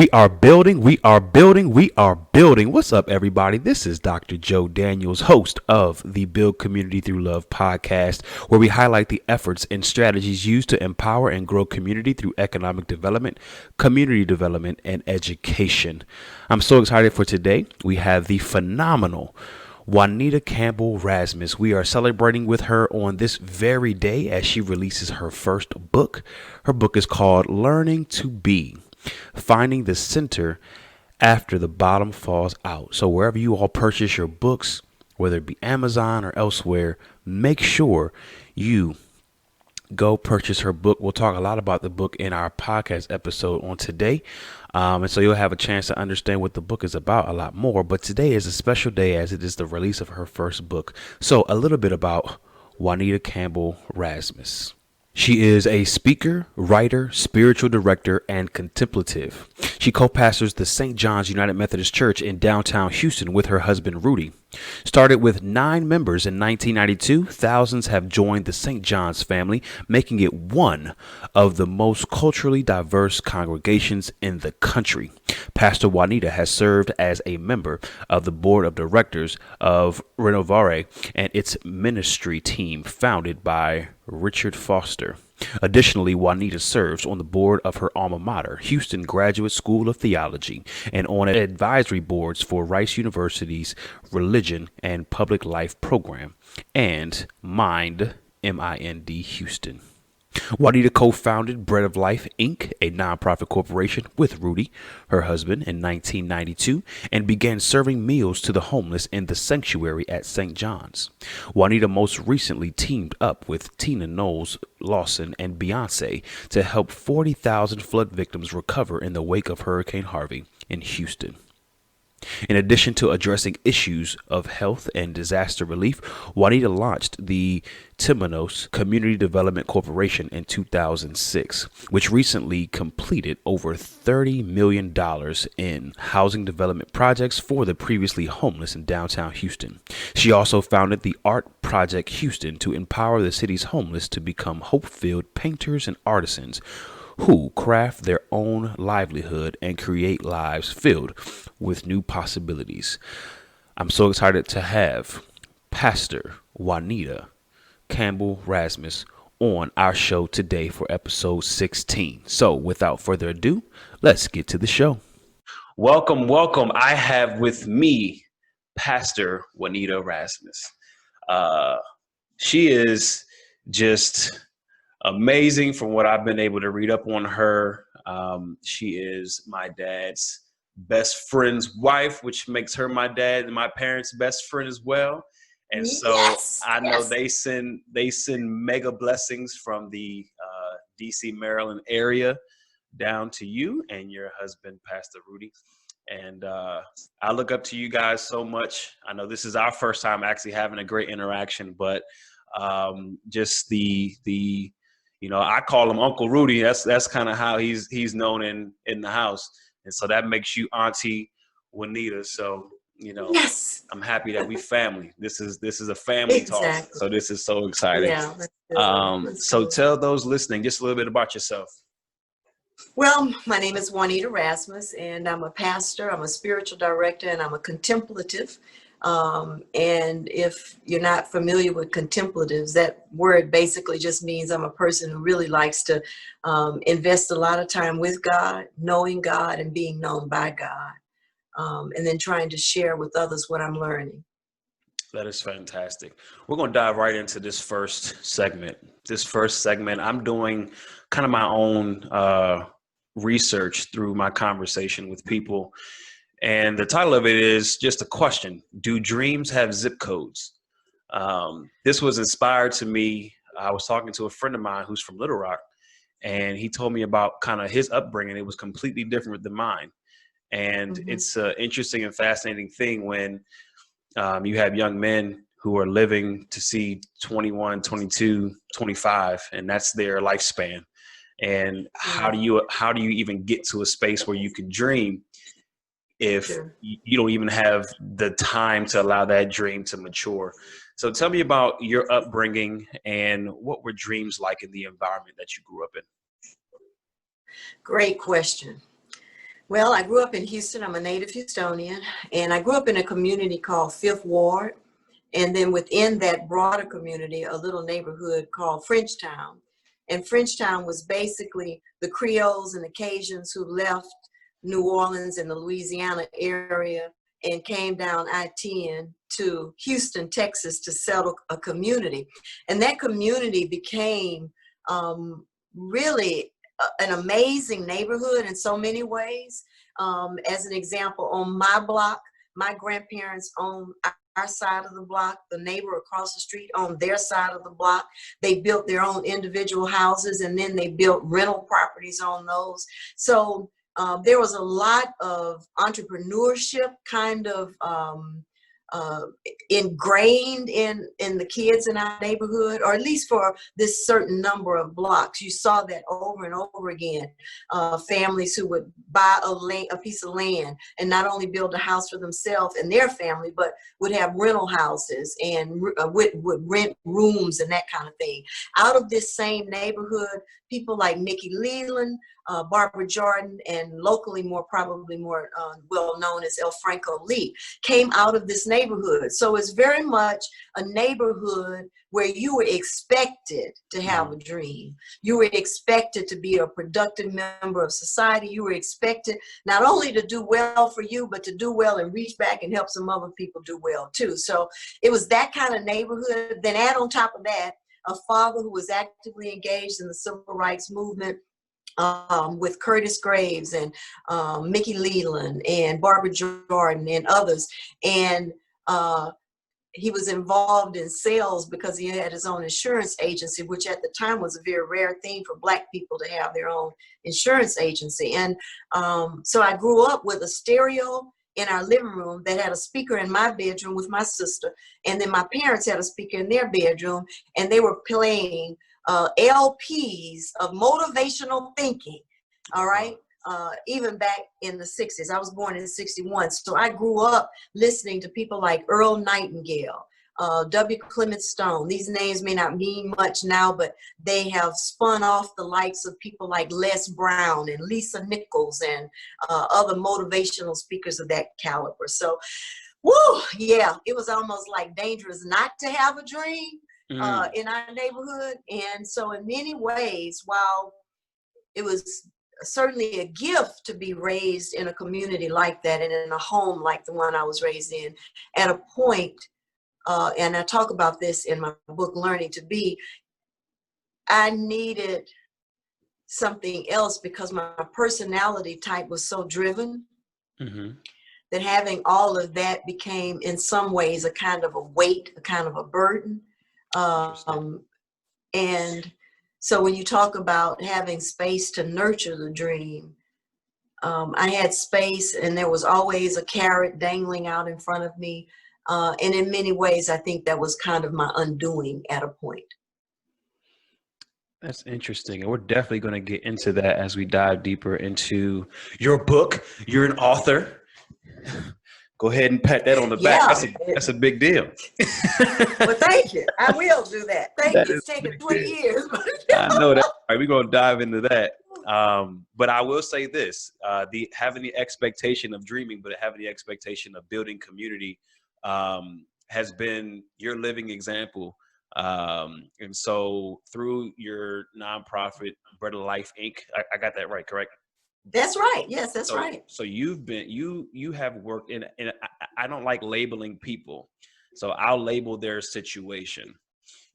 We are building, we are building, we are building. What's up, everybody? This is Dr. Joe Daniels, host of the Build Community Through Love podcast, where we highlight the efforts and strategies used to empower and grow community through economic development, community development, and education. I'm so excited for today. We have the phenomenal Juanita Campbell Rasmus. We are celebrating with her on this very day as she releases her first book. Her book is called Learning to Be: Finding the Center After the Bottom Falls Out. So wherever you all purchase your books, whether it be Amazon or elsewhere, make sure you go purchase her book. We'll talk a lot about the book in our podcast episode on today. And so you'll have a chance to understand what the book is about a lot more. But today is a special day as it is the release of her first book. So a little bit about Juanita Campbell Rasmus. She is a speaker, writer, spiritual director, and contemplative. She co-pastors the St. John's United Methodist Church in downtown Houston with her husband, Rudy. Started with 9 members in 1992, thousands have joined the St. John's family, making it one of the most culturally diverse congregations in the country. Pastor Juanita has served as a member of the board of directors of Renovare and its ministry team founded by Richard Foster. Additionally, Juanita serves on the board of her alma mater, Houston Graduate School of Theology, and on advisory boards for Rice University's Religion and Public Life program and Mind, MIND, Houston. Juanita co-founded Bread of Life, Inc., a nonprofit corporation with Rudy, her husband, in 1992, and began serving meals to the homeless in the sanctuary at St. John's. Juanita most recently teamed up with Knowles Lawson and Beyonce to help 40,000 flood victims recover in the wake of Hurricane Harvey in Houston. In addition to addressing issues of health and disaster relief, Juanita launched the Temenos Community Development Corporation in 2006, which recently completed over $30 million in housing development projects for the previously homeless in downtown Houston. She also founded the Art Project Houston to empower the city's homeless to become hope-filled painters and artisans who craft their own livelihood and create lives filled with new possibilities. I'm so excited to have Pastor Juanita Campbell Rasmus on our show today for episode 16. So without further ado, let's get to the show. Welcome, welcome. I have with me Pastor Juanita Rasmus. She is just amazing from what I've been able to read up on her. She is my dad's best friend's wife, which makes her my dad and my parents' best friend as well. And so I know they send mega blessings from the DC, Maryland area down to you and your husband, Pastor Rudy. And I look up to you guys so much. I know this is our first time actually having a great interaction, but just the I call him Uncle Rudy. That's kind of how he's known in the house. And so that makes you Auntie Juanita. So, Yes. I'm happy that we family. This is a family talk. So this is so exciting. Yeah. So tell those listening just a little bit about yourself. Well, my name is Juanita Rasmus, and I'm a pastor, I'm a spiritual director, and I'm a contemplative. And if you're not familiar with contemplatives, that word basically just means I'm a person who really likes to invest a lot of time with God, knowing God, and being known by God, and then trying to share with others what I'm learning. That is fantastic. We're going to dive right into this first segment. I'm doing kind of my own research through my conversation with people. And the title of it is just a question. Do dreams have zip codes? This was inspired to me. I was talking to a friend of mine who's from Little Rock, and he told me about kind of his upbringing. It was completely different than mine. And it's an interesting and fascinating thing when you have young men who are living to see 21, 22, 25, and that's their lifespan. And how do you even get to a space where you can dream if you don't even have the time to allow that dream to mature? So tell me about your upbringing and what were dreams like in the environment that you grew up in? Great question. Well, I grew up in Houston. I'm a native Houstonian, and I grew up in a community called Fifth Ward. And then within that broader community, a little neighborhood called Frenchtown. And Frenchtown was basically the Creoles and the Cajuns who left New Orleans and the Louisiana area and came down I-10 to Houston, Texas to settle a community. And that community became really an amazing neighborhood in so many ways. As an example, on my block, my grandparents owned our side of the block, the neighbor across the street on their side of the block. They built their own individual houses, and then they built rental properties on those. So there was a lot of entrepreneurship kind of ingrained in the kids in our neighborhood, or at least for this certain number of blocks. You saw that over and over again. Families who would buy a piece of land and not only build a house for themselves and their family, but would have rental houses and would rent rooms and that kind of thing. Out of this same neighborhood, people like Mickey Leland, Barbara Jordan, and locally probably more well known as El Franco Lee, came out of this neighborhood. So it's very much a neighborhood where you were expected to have a dream. You were expected to be a productive member of society. You were expected not only to do well for you, but to do well and reach back and help some other people do well too. So it was that kind of neighborhood. Then add on top of that, a father who was actively engaged in the civil rights movement, with Curtis Graves and Mickey Leland and Barbara Jordan and others. And he was involved in sales because he had his own insurance agency, which at the time was a very rare thing for Black people to have their own insurance agency. And so I grew up with a stereo in our living room that had a speaker in my bedroom with my sister. And then my parents had a speaker in their bedroom, and they were playing LPs of motivational thinking, all right? Even back in the 60s. I was born in 61. So I grew up listening to people like Earl Nightingale, W. Clement Stone. These names may not mean much now, but they have spun off the likes of people like Les Brown and Lisa Nichols and other motivational speakers of that caliber. So, woo, yeah, it was almost like dangerous not to have a dream in our neighborhood. And so in many ways, while it was certainly a gift to be raised in a community like that and in a home like the one I was raised in, at a point, and I talk about this in my book, Learning to Be, I needed something else because my personality type was so driven that having all of that became in some ways a kind of a weight, a kind of a burden. And so when you talk about having space to nurture the dream, I had space, and there was always a carrot dangling out in front of me. And in many ways, I think that was kind of my undoing at a point. That's interesting. And we're definitely going to get into that as we dive deeper into your book. You're an author. Go ahead and pat that on the back. That's a big deal. Well, thank you. I will do that. Thank you. It's taken 20 years. I know that. All right, we're going to dive into that. But I will say this, having the expectation of dreaming, but having the expectation of building community has been your living example. And so through your nonprofit, Bread of Life, Inc., I got that right, correct? That's right. Yes, that's right. So you have worked in, and I don't like labeling people, so I'll label their situation.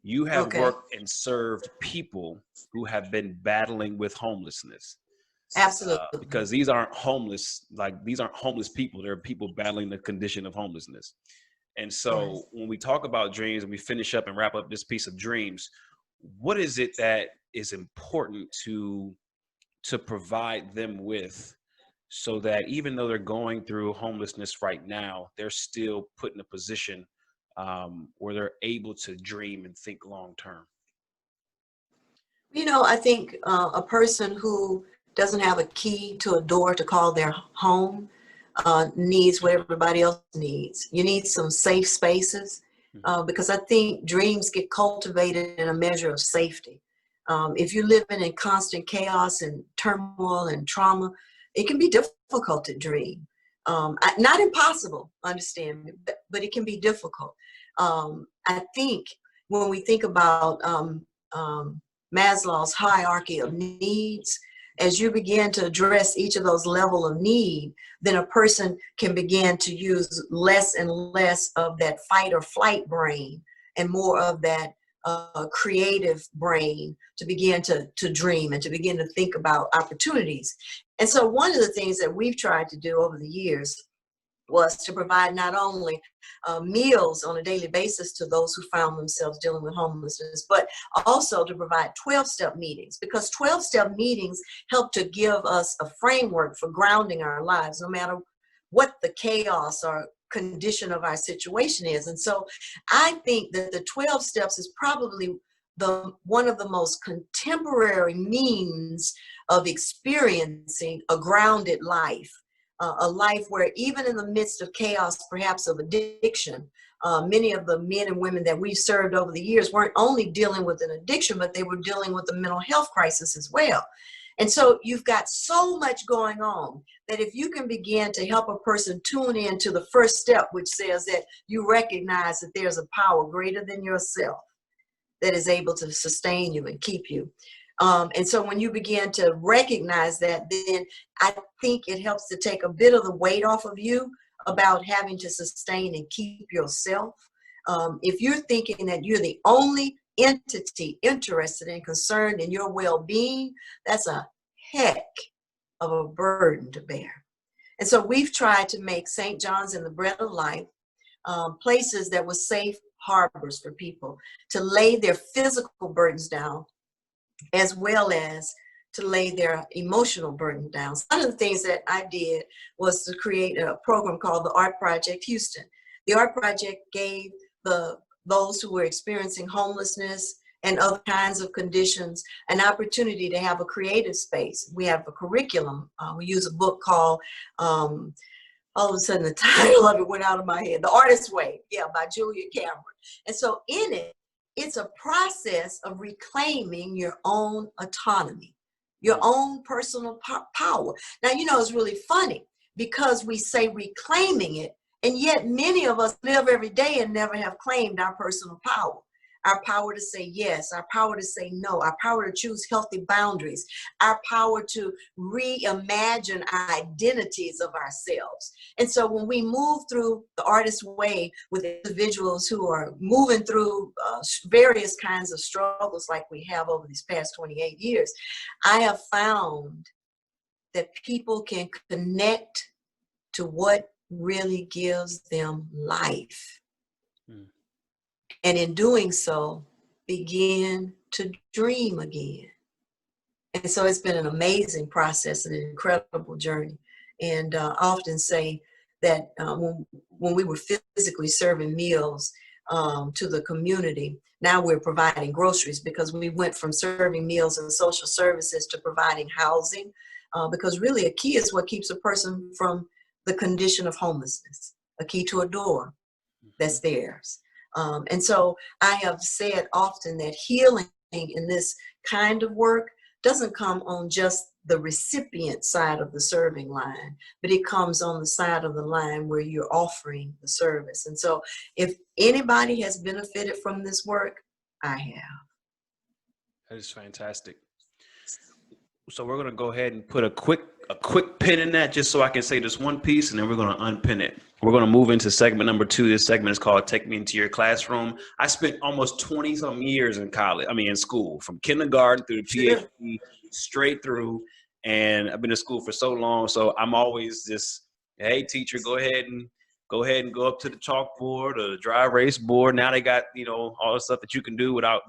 You have worked and served people who have been battling with homelessness. Absolutely. Because these aren't homeless people. They're people battling the condition of homelessness. And so when we talk about dreams and we finish up and wrap up this piece of dreams, what is it that is important to provide them with, so that even though they're going through homelessness right now, they're still put in a position where they're able to dream and think long term? You know, I think a person who doesn't have a key to a door to call their home needs what everybody else needs. You need some safe spaces because I think dreams get cultivated in a measure of safety. If you're living in constant chaos and turmoil and trauma, it can be difficult to dream. Not impossible, understand me, but it can be difficult. I think when we think about Maslow's hierarchy of needs, as you begin to address each of those level of need, then a person can begin to use less and less of that fight or flight brain and more of that creative brain to begin to dream and to begin to think about opportunities. And so one of the things that we've tried to do over the years was to provide not only meals on a daily basis to those who found themselves dealing with homelessness, but also to provide 12-step meetings, because 12-step meetings help to give us a framework for grounding our lives, no matter what the chaos or condition of our situation is. And so I think that the 12 steps is probably one of the most contemporary means of experiencing a grounded life. A life where even in the midst of chaos, perhaps of addiction, many of the men and women that we've served over the years weren't only dealing with an addiction, but they were dealing with a mental health crisis as well. And so you've got so much going on that if you can begin to help a person tune in to the first step, which says that you recognize that there's a power greater than yourself that is able to sustain you and keep you. And so when you begin to recognize that, then I think it helps to take a bit of the weight off of you about having to sustain and keep yourself. If you're thinking that you're the only entity interested and concerned in your well-being, that's a heck of a burden to bear. And so we've tried to make St. John's and the Bread of Life places that were safe harbors for people to lay their physical burdens down, as well as to lay their emotional burden down. One of the things that I did was to create a program called the Art Project Houston. The Art Project gave those who were experiencing homelessness and other kinds of conditions an opportunity to have a creative space. We have a curriculum. We use a book called, all of a sudden the title of it went out of my head, The Artist's Way, by Julia Cameron. And so in it, it's a process of reclaiming your own autonomy, your own personal power. Now, it's really funny because we say reclaiming it, and yet many of us live every day and never have claimed our personal power. Our power to say yes, our power to say no, our power to choose healthy boundaries, our power to reimagine identities of ourselves. And so when we move through the Artist's Way with individuals who are moving through various kinds of struggles like we have over these past 28 years, I have found that people can connect to what really gives them life. And in doing so, begin to dream again. And so it's been an amazing process, an incredible journey. And I often say that when we were physically serving meals to the community, now we're providing groceries, because we went from serving meals and social services to providing housing, because really a key is what keeps a person from the condition of homelessness, a key to a door that's theirs. And so I have said often that healing in this kind of work doesn't come on just the recipient side of the serving line, but it comes on the side of the line where you're offering the service. And so if anybody has benefited from this work, I have. That is fantastic. So we're going to go ahead and put a quick pin in that, just so I can say this one piece, and then we're going to unpin it. We're going to move into segment number 2. This segment is called Take Me Into Your Classroom. I spent almost 20 some years in school, from kindergarten through the PhD, straight through. And I've been in school for so long. So I'm always just, hey, teacher, go ahead and go up to the chalkboard or the dry erase board. Now they got, all the stuff that you can do without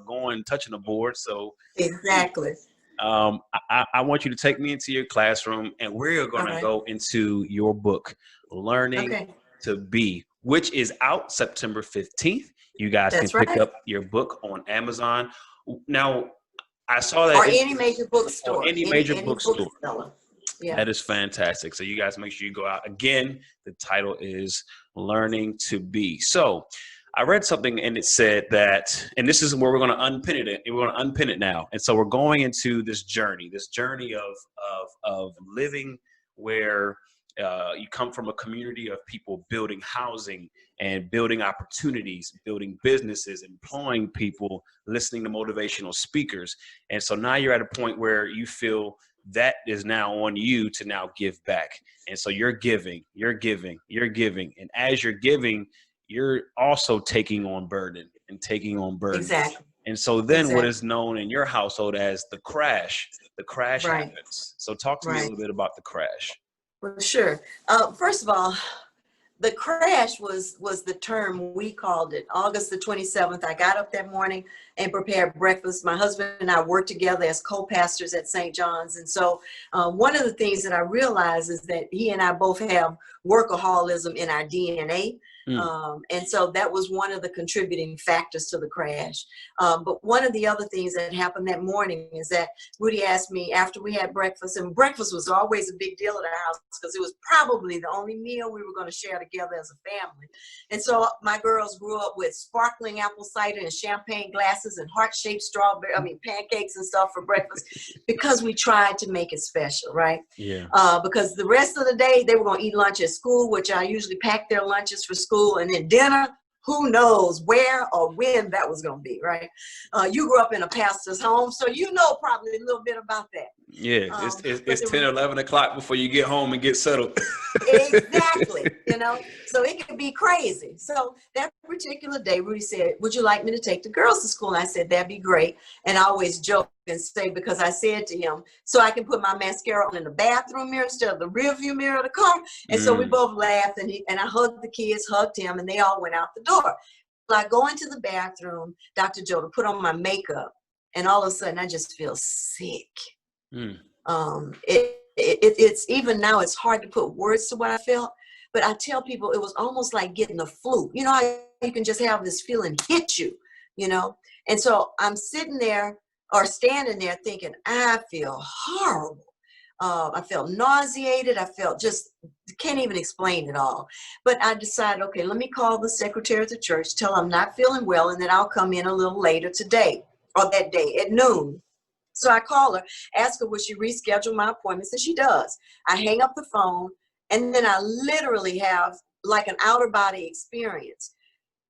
touching the board. So exactly. I want you to take me into your classroom, and we're going to go into your book, Learning to Be, which is out September 15th. You guys can pick up your book on Amazon. Now, I saw that. Or any major bookstore. Any major bookstore. Yeah. That is fantastic. So you guys make sure you go out. Again, the title is Learning to Be. So I read something, and it said that, and this is where we're going to unpin it. We're going to unpin it now. And so we're going into this journey of living where you come from a community of people building housing and building opportunities, building businesses, employing people, listening to motivational speakers. And so now you're at a point where you feel that is now on you to now give back. And so you're giving. And as you're giving, you're also taking on burden and taking on burden. Exactly. And so then what Exactly. is known in your household as the crash Right. happens. So talk to me a Right. little bit about the crash. Well, sure. First of all, the crash was the term we called it. August the 27th, I got up that morning and prepared breakfast. My husband and I worked together as co-pastors at St. John's. And so one of the things that I realized is that he and I both have workaholism in our DNA. Mm. And so that was one of the contributing factors to the crash. But one of the other things that happened that morning is that Rudy asked me after we had breakfast, and breakfast was always a big deal at our house because it was probably the only meal we were going to share together as a family. And so my girls grew up with sparkling apple cider and champagne glasses and heart-shaped pancakes and stuff for breakfast because we tried to make it special, right? Yeah. Because the rest of the day they were going to eat lunch at school, which I usually packed their lunches for school, and then dinner, who knows where or when that was going to be, right? You grew up in a pastor's home, so you know probably a little bit about that. Yeah, it's 10 or 11 o'clock before you get home and get settled. Exactly, so it can be crazy. So that particular day, Rudy said, would you like me to take the girls to school? And I said, that'd be great. And I always joke and say, because I said to him, so I can put my mascara on in the bathroom mirror instead of the rearview mirror of the car. And so we both laughed, and I hugged the kids, hugged him, and they all went out the door. I go into the bathroom, Dr. Joe, to put on my makeup, and all of a sudden I just feel sick. It's even now, it's hard to put words to what I felt, but I tell people it was almost like getting the flu. You know how you can just have this feeling hit you, And so I'm sitting there or standing there thinking, I feel horrible. I felt nauseated. I felt just, can't even explain it all. But I decided, okay, let me call the secretary of the church, tell her I'm not feeling well, and then I'll come in a little later today or that day at noon. So I call her, ask her, will she reschedule my appointments? And she does. I hang up the phone, and then I literally have like an outer body experience.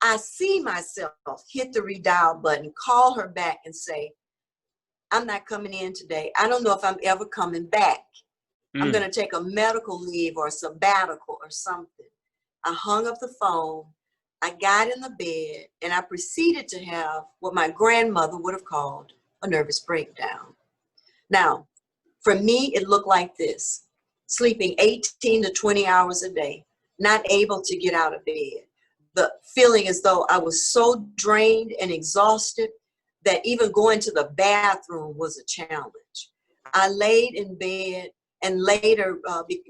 I see myself hit the redial button, call her back and say, I'm not coming in today. I don't know if I'm ever coming back. I'm going to take a medical leave or a sabbatical or something. I hung up the phone. I got in the bed, and I proceeded to have what my grandmother would have called a nervous breakdown. Now, for me, it looked like this: sleeping 18 to 20 hours a day, not able to get out of bed, the feeling as though I was so drained and exhausted that even going to the bathroom was a challenge. I laid in bed and later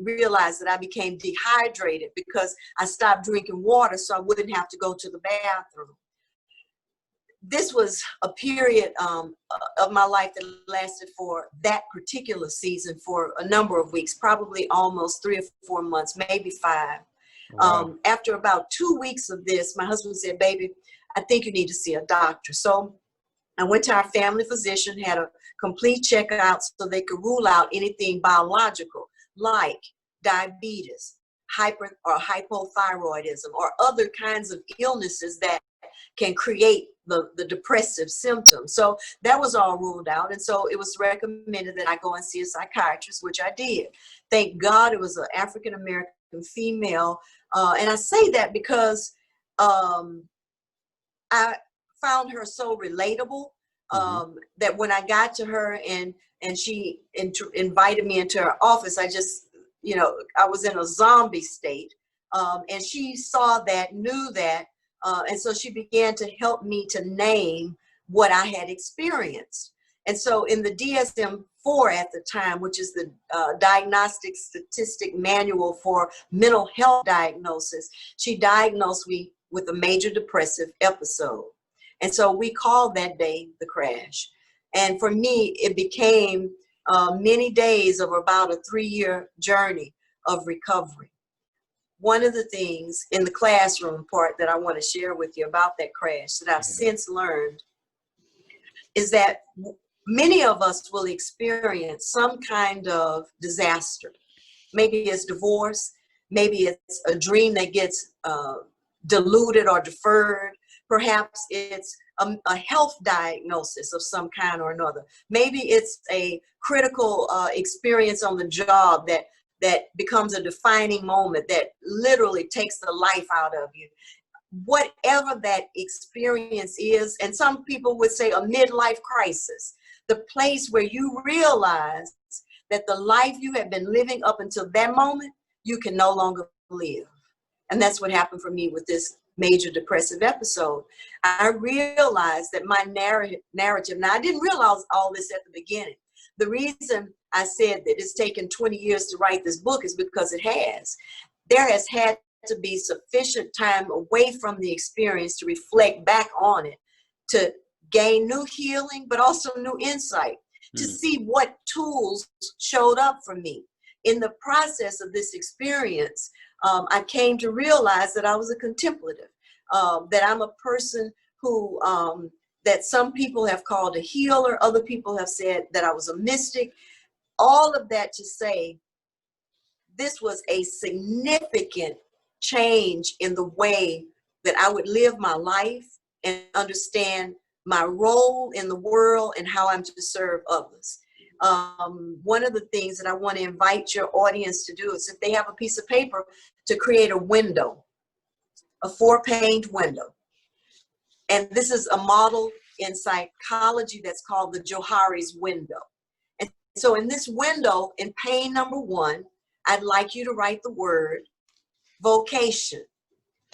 realized that I became dehydrated because I stopped drinking water so I wouldn't have to go to the bathroom. This was a period of my life that lasted for that particular season for a number of weeks, probably almost 3 or 4 months, maybe 5. Wow. After about 2 weeks of this, my husband said, baby, I think you need to see a doctor. So I went to our family physician, had a complete checkout so they could rule out anything biological like diabetes, hypothyroidism, or other kinds of illnesses that can create the depressive symptoms. So that was all ruled out. And so it was recommended that I go and see a psychiatrist, which I did. Thank God it was an African-American female. And I say that because I found her so relatable that when I got to her and she invited me into her office, I just, I was in a zombie state. And she saw that, knew that, and so she began to help me to name what I had experienced. And so in the DSM-4 at the time, which is the Diagnostic Statistic Manual for Mental Health Diagnosis, she diagnosed me with a major depressive episode. And so we called that day the crash. And for me, it became many days of about a 3-year journey of recovery. One of the things in the classroom part that I want to share with you about that crash that I've since learned is that many of us will experience some kind of disaster. Maybe it's divorce. Maybe it's a dream that gets diluted or deferred. Perhaps it's a health diagnosis of some kind or another. Maybe it's a critical experience on the job that becomes a defining moment that literally takes the life out of you. Whatever that experience is, and some people would say a midlife crisis, the place where you realize that the life you have been living up until that moment, you can no longer live. And that's what happened for me with this major depressive episode. I realized that my narrative, now I didn't realize all this at the beginning. The reason I said that it's taken 20 years to write this book is because it has. There has had to be sufficient time away from the experience to reflect back on it, to gain new healing, but also new insight, to see what tools showed up for me. In the process of this experience, I came to realize that I was a contemplative, that I'm a person who, that some people have called a healer, other people have said that I was a mystic. All of that to say, this was a significant change in the way that I would live my life and understand my role in the world and how I'm to serve others. One of the things that I want to invite your audience to do is, if they have a piece of paper, to create a window, a 4-pane window. And this is a model in psychology that's called the Johari's window. And so in this window, in pane number 1, I'd like you to write the word vocation.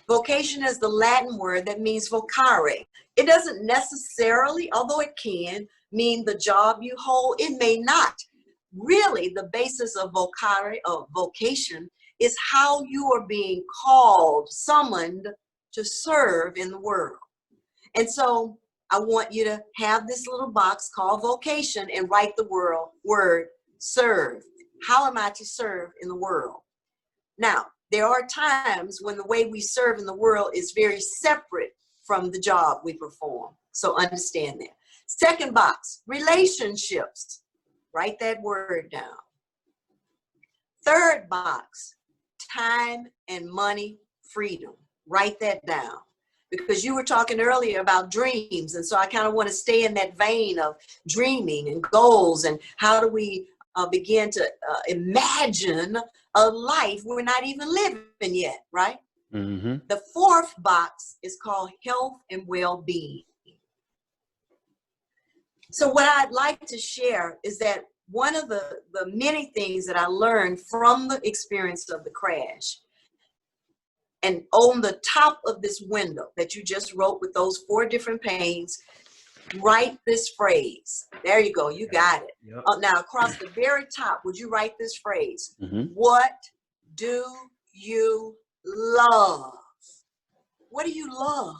Vocation is the Latin word that means vocare. It doesn't necessarily, although it can, mean the job you hold. It may not. Really, the basis of vocare, of vocation, is how you are being called, summoned to serve in the world. And so I want you to have this little box called vocation and write the word serve. How am I to serve in the world? Now, there are times when the way we serve in the world is very separate from the job we perform. So understand that. Second box, relationships. Write that word down. Third box, time and money freedom. Write that down. Because you were talking earlier about dreams. And so I kind of want to stay in that vein of dreaming and goals, and how do we begin to imagine a life we're not even living yet, right? Mm-hmm. The fourth box is called health and well-being. So what I'd like to share is that one of the many things that I learned from the experience of the crash, and on the top of this window that you just wrote with those 4 different panes, write this phrase. There you go. You got it. Yep. Now, across the very top, would you write this phrase? Mm-hmm. What do you love? What do you love?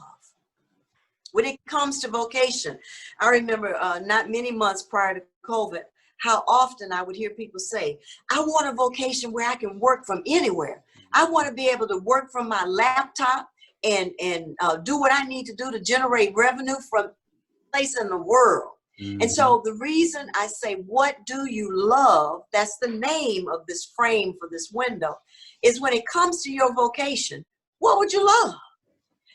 When it comes to vocation, I remember not many months prior to COVID, how often I would hear people say, I want a vocation where I can work from anywhere. I want to be able to work from my laptop and do what I need to do to generate revenue from place in the world. Mm-hmm. And so the reason I say, what do you love? That's the name of this frame for this window, is when it comes to your vocation, what would you love?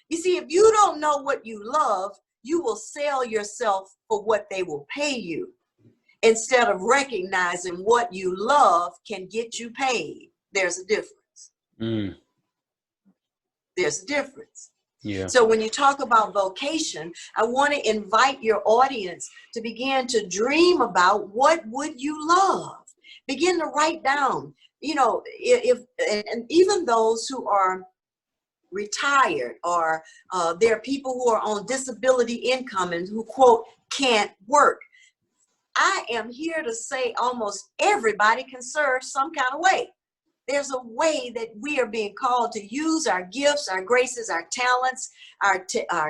You see, if you don't know what you love, you will sell yourself for what they will pay you, instead of recognizing what you love can get you paid. There's a difference. Mm. There's a difference. Yeah. So when you talk about vocation, I want to invite your audience to begin to dream about, what would you love? Begin to write down, you know, and even those who are retired, or there are people who are on disability income and who, quote, can't work. I am here to say almost everybody can serve some kind of way. There's a way that we are being called to use our gifts, our graces, our talents, our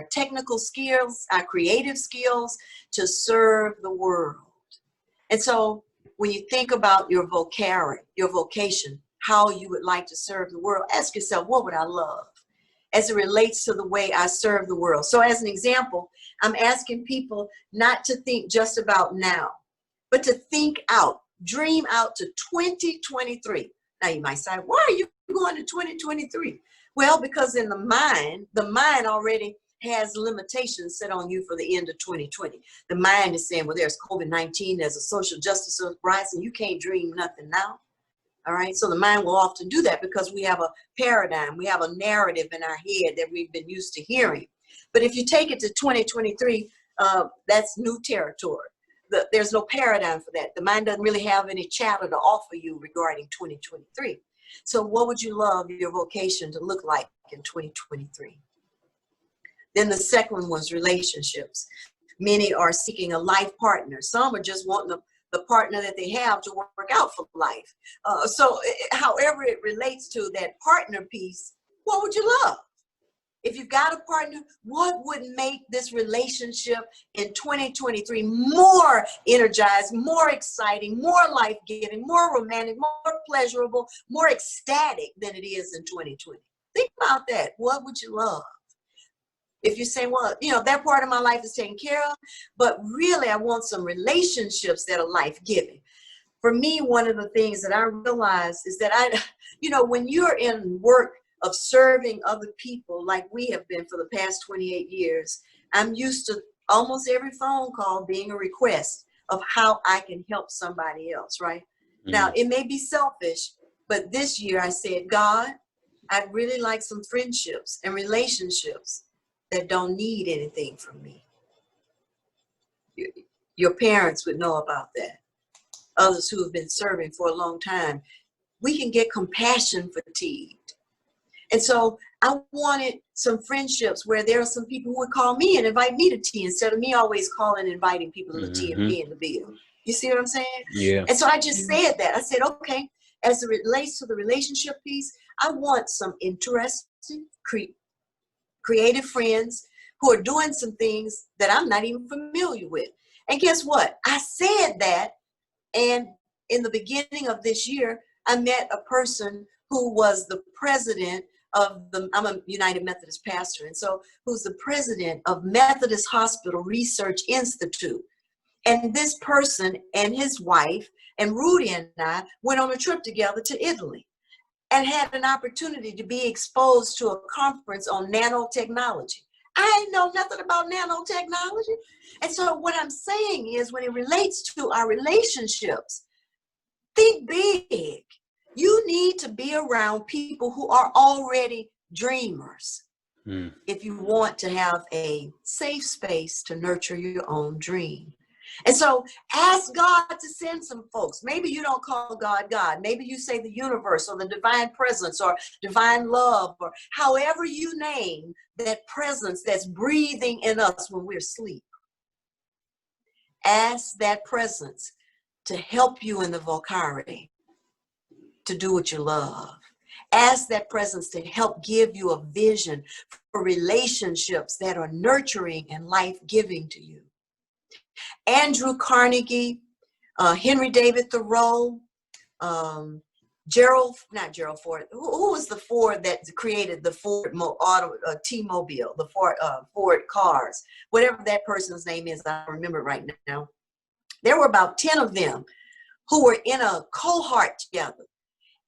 technical skills, our creative skills to serve the world. And so when you think about your vocation, how you would like to serve the world, ask yourself, what would I love as it relates to the way I serve the world? So as an example, I'm asking people not to think just about now, but to think out, dream out to 2023. Now you might say, why are you going to 2023? Well, because in the mind already has limitations set on you for the end of 2020. The mind is saying, well, there's COVID-19, there's a social justice rise, and you can't dream nothing now. All right. So the mind will often do that because we have a paradigm, we have a narrative in our head that we've been used to hearing. But if you take it to 2023, that's new territory. There's no paradigm for that. The mind doesn't really have any chatter to offer you regarding 2023. So what would you love your vocation to look like in 2023? Then the second one was relationships. Many are seeking a life partner. Some are just wanting the partner that they have to work out for life. So however it relates to that partner piece, what would you love? If you've got a partner, what would make this relationship in 2023 more energized, more exciting, more life-giving, more romantic, more pleasurable, more ecstatic than it is in 2020? Think about that. What would you love? If you say, well, that part of my life is taken care of, but really I want some relationships that are life-giving. For me, one of the things that I realize is that when you're in work of serving other people like we have been for the past 28 years, I'm used to almost every phone call being a request of how I can help somebody else, right? Mm-hmm. Now, it may be selfish, but this year I said, God, I'd really like some friendships and relationships that don't need anything from me. Your parents would know about that. Others who have been serving for a long time. We can get compassion fatigued. And so I wanted some friendships where there are some people who would call me and invite me to tea instead of me always calling and inviting people to the tea and paying the bill. You see what I'm saying? Yeah. And so I just said that. I said, okay, as it relates to the relationship piece, I want some interesting, creative friends who are doing some things that I'm not even familiar with. And guess what? I said that, and in the beginning of this year, I met a person who was the president of I'm a United Methodist pastor, and so who's the president of Methodist Hospital Research Institute. And this person and his wife and Rudy and I went on a trip together to Italy and had an opportunity to be exposed to a conference on nanotechnology. I didn't know nothing about nanotechnology. And so what I'm saying is when it relates to our relationships, think big. You need to be around people who are already dreamers if you want to have a safe space to nurture your own dream. And so ask God to send some folks. Maybe you don't call God God. Maybe you say the universe or the divine presence or divine love or however you name that presence that's breathing in us when we're asleep. Ask that presence to help you in the vocabulary to do what you love. Ask that presence to help give you a vision for relationships that are nurturing and life-giving to you. Andrew Carnegie, Henry David Thoreau, not Gerald Ford. Who was the Ford that created the Ford T-Mobile, the Ford cars? Whatever that person's name is, I don't remember right now. There were about 10 of them who were in a cohort together.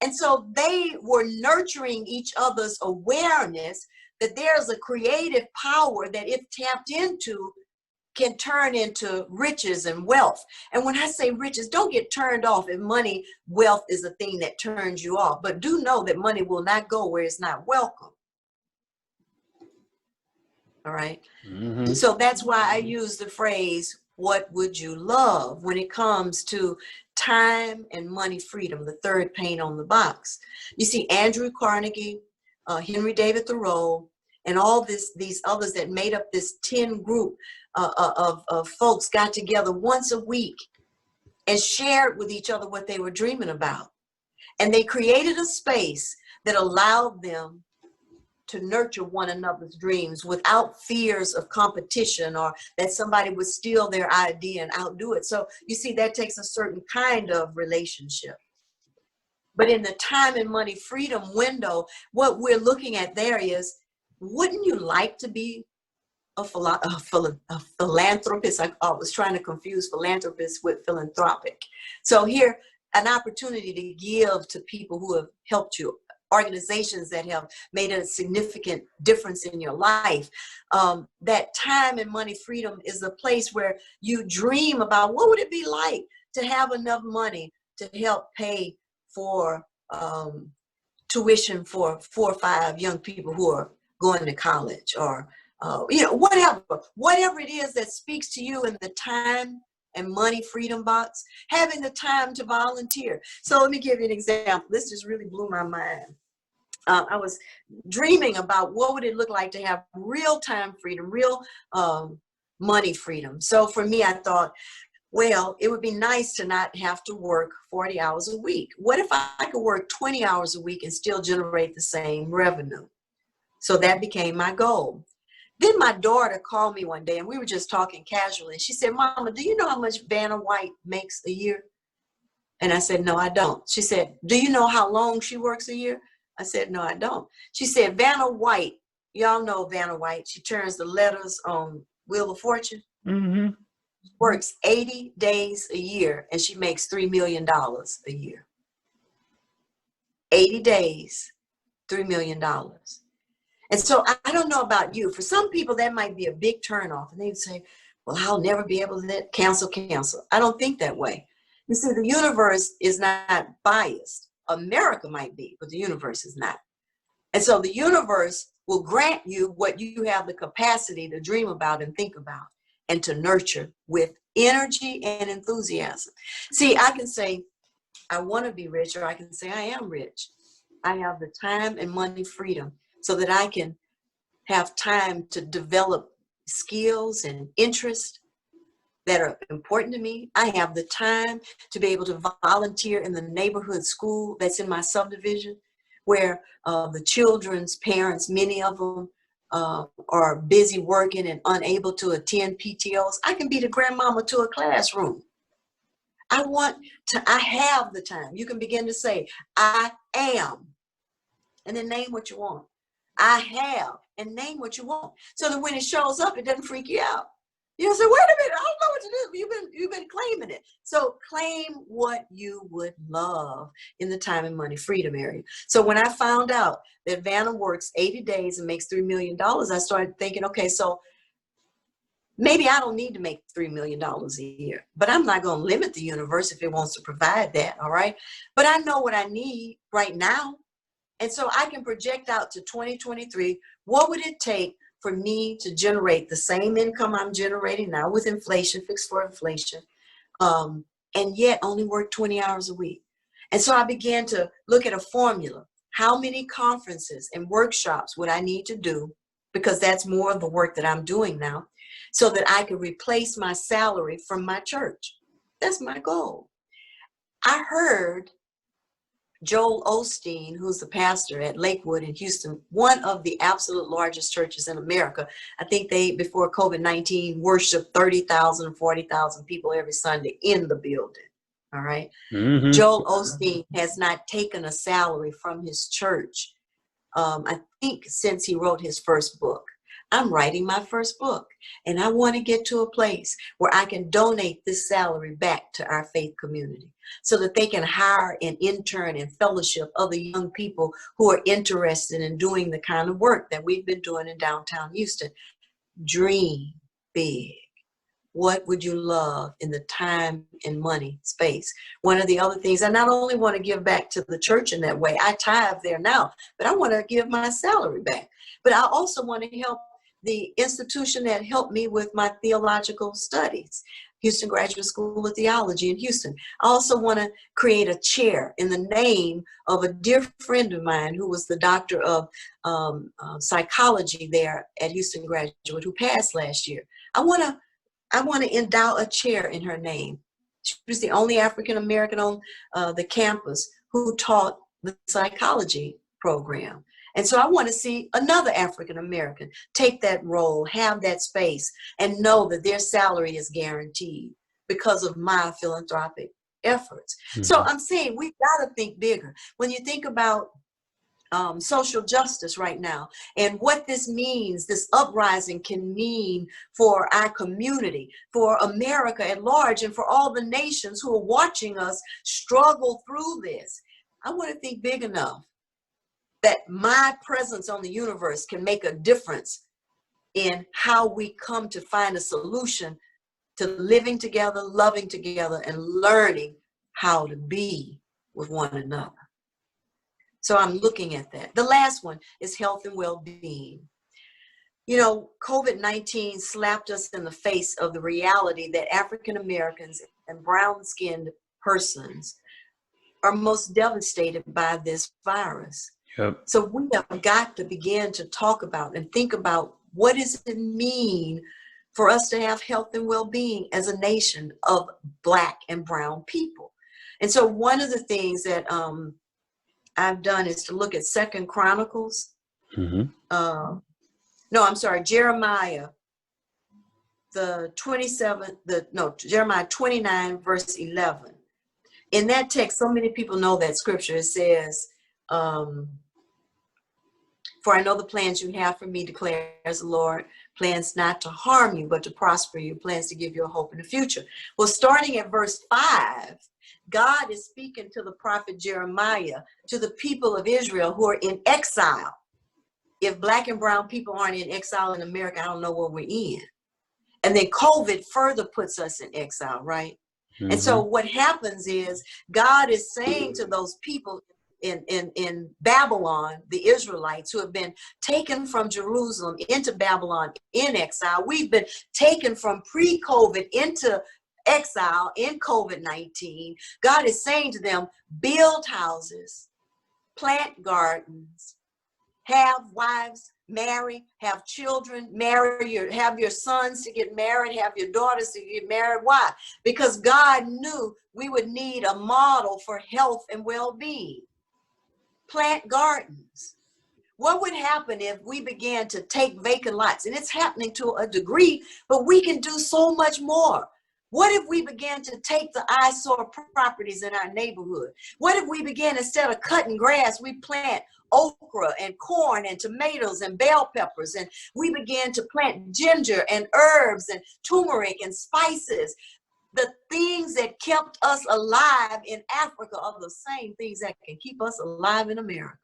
And so they were nurturing each other's awareness that there's a creative power that if tapped into can turn into riches and wealth. And when I say riches, don't get turned off if money, wealth is a thing that turns you off. But do know that money will not go where it's not welcome. All right. Mm-hmm. So that's why I use the phrase, what would you love, when it comes to time and money freedom, the third paint on the box. You see, Andrew Carnegie, Henry David Thoreau, and all these others that made up this 10 group of folks got together once a week and shared with each other what they were dreaming about. And they created a space that allowed them to nurture one another's dreams without fears of competition or that somebody would steal their idea and outdo it. So you see, that takes a certain kind of relationship. But in the time and money freedom window, what we're looking at there is, wouldn't you like to be a philanthropist? I was trying to confuse philanthropist with philanthropic. So here, an opportunity to give to people who have helped you, organizations that have made a significant difference in your life. That time and money freedom is a place where you dream about what would it be like to have enough money to help pay for tuition for 4 or 5 young people who are going to college, or whatever it is that speaks to you in the time and money freedom box, having the time to volunteer. So let me give you an example. This just really blew my mind. I was dreaming about what would it look like to have real time freedom, real money freedom. So for me, I thought, well, it would be nice to not have to work 40 hours a week. What if I could work 20 hours a week and still generate the same revenue? So that became my goal. Then my daughter called me one day, and we were just talking casually. She said, "Mama, do you know how much Vanna White makes a year?" And I said, "No, I don't." She said, "Do you know how long she works a year?" I said, "No, I don't." She said, "Vanna White," y'all know Vanna White, she turns the letters on Wheel of Fortune, works 80 days a year, and she makes $3 million a year. 80 days, $3 million. And so I don't know about you. For some people, that might be a big turnoff. And they'd say, "Well, I'll never be able to cancel." I don't think that way. You see, the universe is not biased. America might be, but the universe is not. And so the universe will grant you what you have the capacity to dream about and think about and to nurture with energy and enthusiasm. See, I can say, I want to be rich, or I can say, I am rich. I have the time and money freedom so that I can have time to develop skills and interests that are important to me. I have the time to be able to volunteer in the neighborhood school that's in my subdivision, where the children's parents, many of them are busy working and unable to attend PTOs. I can be the grandmama to a classroom. I have the time. You can begin to say, I am, and then name what you want. I have, and name what you want. So that when it shows up, it doesn't freak you out. You don't say, "Wait a minute, I don't know what to do." You've been claiming it. So claim what you would love in the time and money freedom area. So when I found out that Vanna works 80 days and makes $3 million, I started thinking, okay, so maybe I don't need to make $3 million a year, but I'm not going to limit the universe if it wants to provide that. All right. But I know what I need right now. And so I can project out to 2023. What would it take for me to generate the same income I'm generating now with inflation, fixed for inflation, and yet only work 20 hours a week? And so I began to look at a formula. How many conferences and workshops would I need to do? Because that's more of the work that I'm doing now, so that I could replace my salary from my church. That's my goal. I heard Joel Osteen, who's the pastor at Lakewood in Houston, one of the absolute largest churches in America. I think they, before COVID-19, worshiped 30,000, 40,000 people every Sunday in the building. All right. Joel Osteen has not taken a salary from his church, I think, since he wrote his first book. I'm writing my first book, and I want to get to a place where I can donate this salary back to our faith community so that they can hire and intern and fellowship other young people who are interested in doing the kind of work that we've been doing in downtown Houston. Dream big. What would you love in the time and money space? One of the other things, I not only want to give back to the church in that way, I tithe there now, but I want to give my salary back. But I also want to help the institution that helped me with my theological studies, Houston Graduate School of Theology in Houston. I also want to create a chair in the name of a dear friend of mine who was the doctor of psychology there at Houston Graduate, who passed last year. I want to endow a chair in her name. She was the only African-American on the campus who taught the psychology program. And so I want to see another African-American take that role, have that space, and know that their salary is guaranteed because of my philanthropic efforts. So I'm saying we've got to think bigger. When you think about social justice right now, and what this means, this uprising can mean for our community, for America at large, and for all the nations who are watching us struggle through this. I want to think big enough that my presence on the universe can make a difference in how we come to find a solution to living together, loving together, and learning how to be with one another. So I'm looking at that. The last one is health and well-being. You know, COVID-19 slapped us in the face of the reality that African Americans and brown-skinned persons are most devastated by this virus. Yep. So we have got to begin to talk about and think about what does it mean for us to have health and well-being as a nation of Black and brown people. And so one of the things that I've done is to look at Second Chronicles. Jeremiah, Jeremiah 29, verse 11. In that text, so many people know that scripture. It says, for I know the plans you have for me, declares the Lord, plans not to harm you, but to prosper you, plans to give you a hope in the future. Well, starting at verse 5, God is speaking to the prophet Jeremiah, to the people of Israel who are in exile. If Black and brown people aren't in exile in America, I don't know what we're in. And then COVID further puts us in exile, right? And so what happens is God is saying to those people in Babylon, the Israelites who have been taken from Jerusalem into Babylon in exile, we've been taken from pre-COVID into exile in COVID-19. God is saying to them, build houses, plant gardens, have wives, marry, have children, have your sons to get married, have your daughters to get married. Why? Because God knew we would need a model for health and well-being. Plant gardens. What would happen if we began to take vacant lots? And it's happening to a degree, but we can do so much more. What if we began to take the eyesore properties in our neighborhood? What if we began, instead of cutting grass, we plant okra and corn and tomatoes and bell peppers, and we began to plant ginger and herbs and turmeric and spices? The things that kept us alive in Africa are the same things that can keep us alive in America.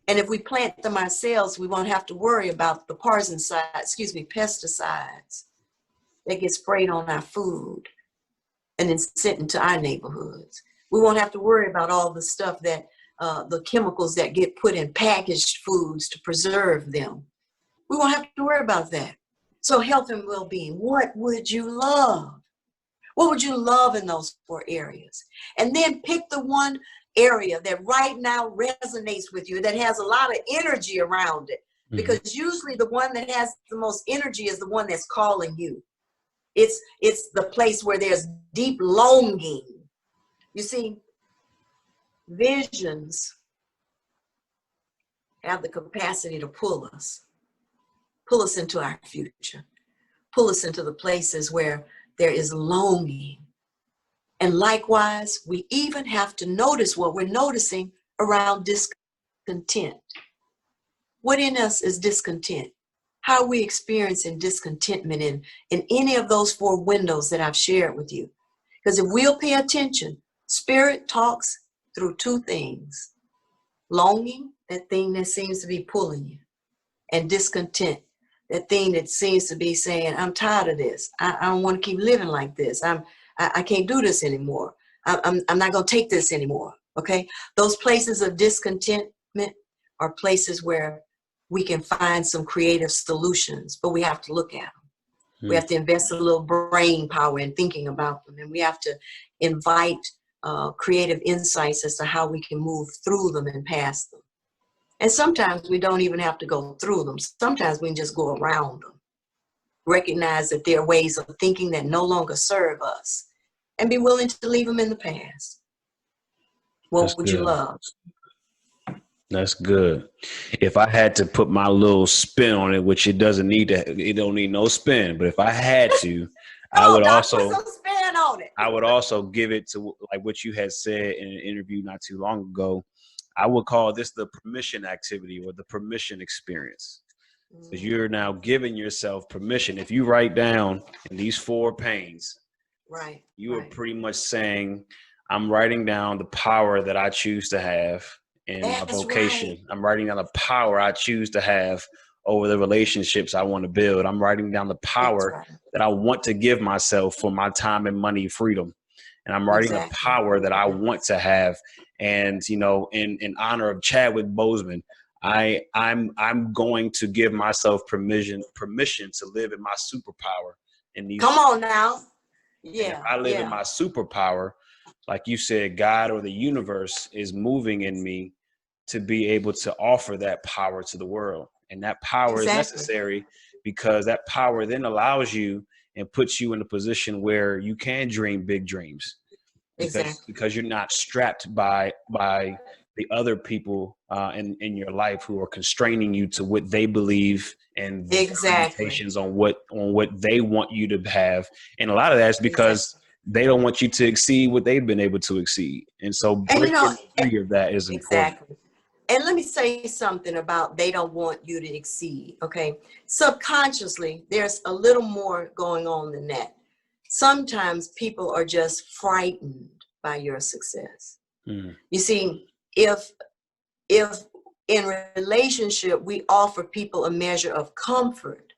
And if we plant them ourselves, we won't have to worry about the pesticides that get sprayed on our food and then sent into our neighborhoods. We won't have to worry about all the stuff that the chemicals that get put in packaged foods to preserve them. We won't have to worry about that. So health and well-being, what would you love? What would you love in those 4 areas? And then pick the one area that right now resonates with you, that has a lot of energy around it. Because usually the one that has the most energy is the one that's calling you. It's the place where there's deep longing. You see, visions have the capacity to pull us into our future, pull us into the places where there is longing. And likewise, we even have to notice what we're noticing around discontent. What in us is discontent? How are we experiencing discontentment in any of those 4 windows that I've shared with you? Because if we'll pay attention, spirit talks through 2 things. Longing, that thing that seems to be pulling you, and discontent, that thing that seems to be saying, I'm tired of this. I don't want to keep living like this. I can't do this anymore. I'm not going to take this anymore. Okay. Those places of discontentment are places where we can find some creative solutions, but we have to look at them. We have to invest a little brain power in thinking about them. And we have to invite creative insights as to how we can move through them and past them. And sometimes we don't even have to go through them. Sometimes we can just go around them. Recognize that there are ways of thinking that no longer serve us, and be willing to leave them in the past. What would you love? That's good. If I had to put my little spin on it, which it don't need no spin, but if I had to, I would also put some spin on it. I would also give it to like what you had said in an interview not too long ago, I would call this the permission activity or the permission experience. Because you're now giving yourself permission. If you write down in these 4 pains, Right. you are Right. pretty much saying, I'm writing down the power that I choose to have in my That's right. vocation. I'm writing down the power I choose to have over the relationships I want to build. I'm writing down the That's power right. that I want to give myself for my time and money freedom. And I'm writing the Exactly. power that I want to have. And, you know, in honor of Chadwick Boseman, I'm going to give myself permission to live in my superpower in Come these. on now. And if Yeah. I live in Yeah. my superpower, like you said, God or the universe is moving in me to be able to offer that power to the world. And that power is Exactly. necessary because that power then allows you and puts you in a position where you can dream big dreams Exactly. because you're not strapped by the other people in your life who are constraining you to what they believe and their Exactly. limitations on what they want you to have. And a lot of that's because Exactly. they don't want you to exceed what they've been able to exceed. And so And you know, breaking free of that is important. exactly. And let me say something about they don't want you to exceed. Okay. Subconsciously, there's a little more going on than that. Sometimes people are just frightened by your success. Mm. You see, if in relationship we offer people a measure of comfort,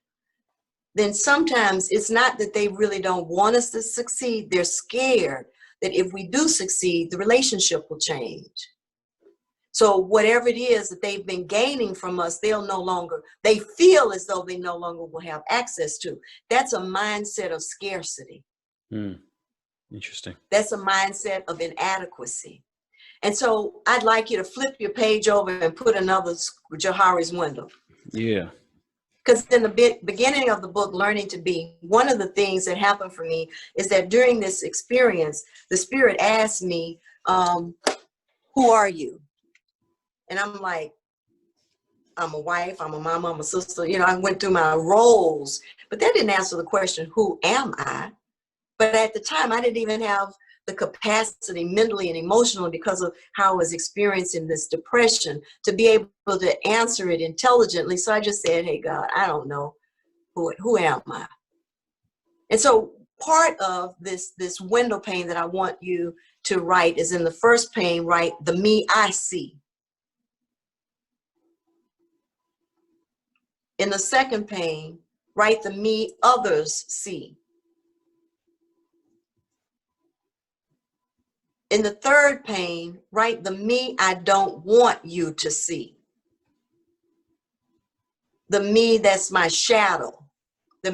then sometimes it's not that they really don't want us to succeed. They're scared that if we do succeed, the relationship will change. So whatever it is that they've been gaining from us, they feel as though they no longer will have access to. That's a mindset of scarcity. Mm. Interesting. That's a mindset of inadequacy. And so I'd like you to flip your page over and put another Johari's window. Yeah. Because in the beginning of the book, Learning to Be, one of the things that happened for me is that during this experience, the Spirit asked me, who are you? And I'm like, I'm a wife, I'm a mama, I'm a sister. You know, I went through my roles, but that didn't answer the question, who am I? But at the time, I didn't even have the capacity mentally and emotionally because of how I was experiencing this depression to be able to answer it intelligently. So I just said, hey, God, I don't know. Who am I? And so part of this window pane that I want you to write is in the first pane, write the me I see. In the second pane, write the me others see. In the third pane, write the me I don't want you to see. The me that's my shadow. The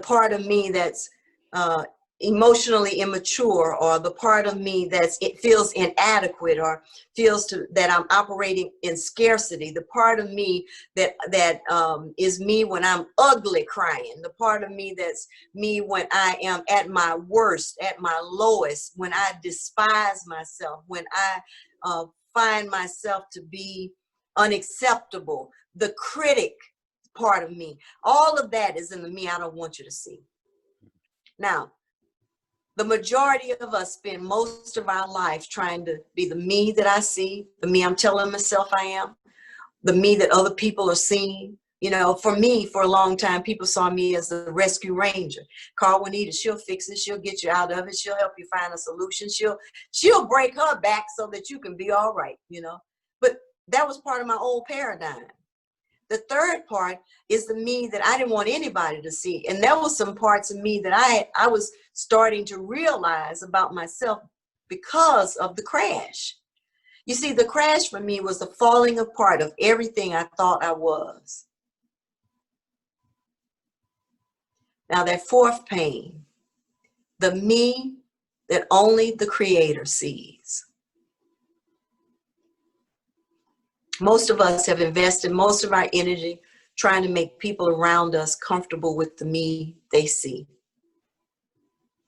part of me that's emotionally immature, or the part of me it feels inadequate, or that I'm operating in scarcity. The part of me that is me when I'm ugly crying. The part of me that's me when I am at my worst, at my lowest, when I despise myself, when I find myself to be unacceptable. The critic part of me. All of that is in the me I don't want you to see. Now, the majority of us spend most of our life trying to be the me that I see, the me I'm telling myself I am, the me that other people are seeing. You know, for me, for a long time, people saw me as the rescue ranger. Call Juanita, she'll fix it, she'll get you out of it, she'll help you find a solution, she'll break her back so that you can be all right, you know. But that was part of my old paradigm. The third part is the me that I didn't want anybody to see. And there was some parts of me that I was starting to realize about myself because of the crash. You see, the crash for me was the falling apart of everything I thought I was. Now that fourth pane, the me that only the Creator sees. Most of us have invested most of our energy trying to make people around us comfortable with the me they see.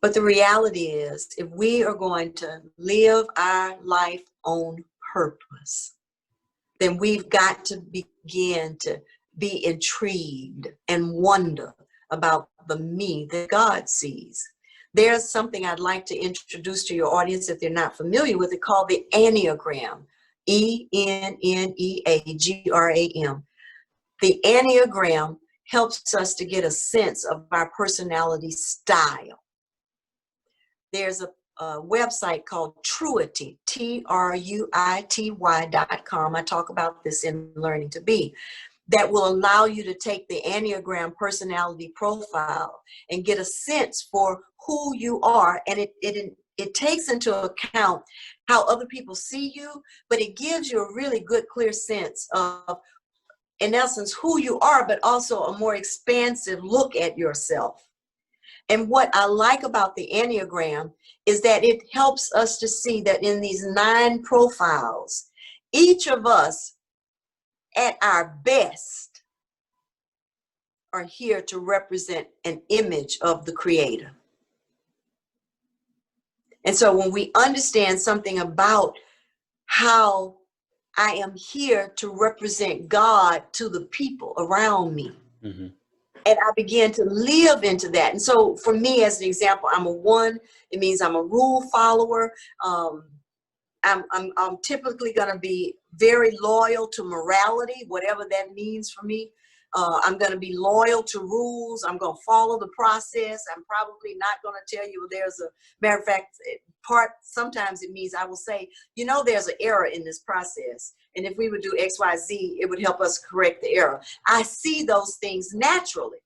But the reality is, if we are going to live our life on purpose, then we've got to begin to be intrigued and wonder about the me that God sees. There's something I'd like to introduce to your audience if they're not familiar with it, called the Aneogram. Enneagram. The Aneogram helps us to get a sense of our personality style. There's a website called Truity, Truity.com. I talk about this in Learning to Be. That will allow you to take the Enneagram personality profile and get a sense for who you are. And it takes into account how other people see you, but it gives you a really good, clear sense of, in essence, who you are, but also a more expansive look at yourself. And what I like about the Enneagram is that it helps us to see that in these 9 profiles, each of us at our best are here to represent an image of the Creator. And so when we understand something about how I am here to represent God to the people around me, mm-hmm. and I began to live into that. And so for me, as an example, I'm a 1. It means I'm a rule follower. I'm typically going to be very loyal to morality, whatever that means for me. I'm going to be loyal to rules. I'm going to follow the process. I'm probably not going to tell you, there's a matter of fact, sometimes it means I will say, there's an error in this process. And if we would do X, Y, Z, it would help us correct the error. I see those things naturally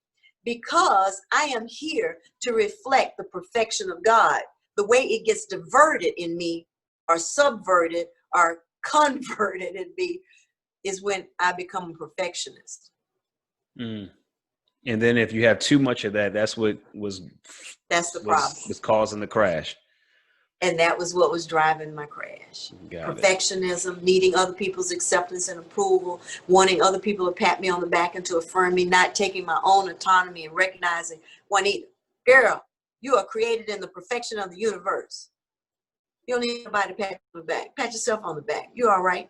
because I am here to reflect the perfection of God. The way it gets diverted in me or subverted or converted in me is when I become a perfectionist. Mm. And then if you have too much of that, that's the problem. Was causing the crash. And that was what was driving my crash. Perfectionism, needing other people's acceptance and approval, wanting other people to pat me on the back and to affirm me, not taking my own autonomy and recognizing, Juanita, girl, you are created in the perfection of the universe. You don't need nobody to pat you on the back. Pat yourself on the back. You all right?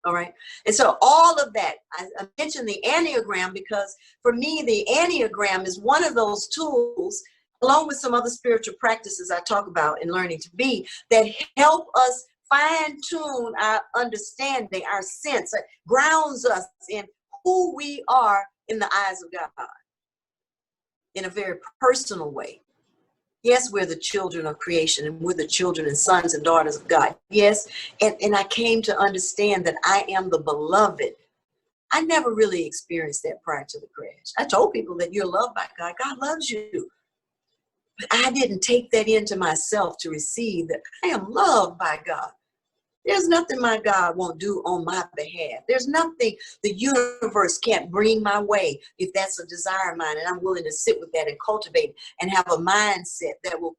All right. And so all of that, I mentioned the Enneagram because for me, the Enneagram is one of those tools, along with some other spiritual practices I talk about in Learning to Be, that help us fine tune our understanding, our sense, that grounds us in who we are in the eyes of God in a very personal way. Yes, we're the children of creation and we're the children and sons and daughters of God. Yes, and I came to understand that I am the beloved. I never really experienced that prior to the crash. I told people that you're loved by God. God loves you. But I didn't take that into myself to receive that I am loved by God. There's nothing my God won't do on my behalf. There's nothing the universe can't bring my way if that's a desire of mine, and I'm willing to sit with that and cultivate and have a mindset that will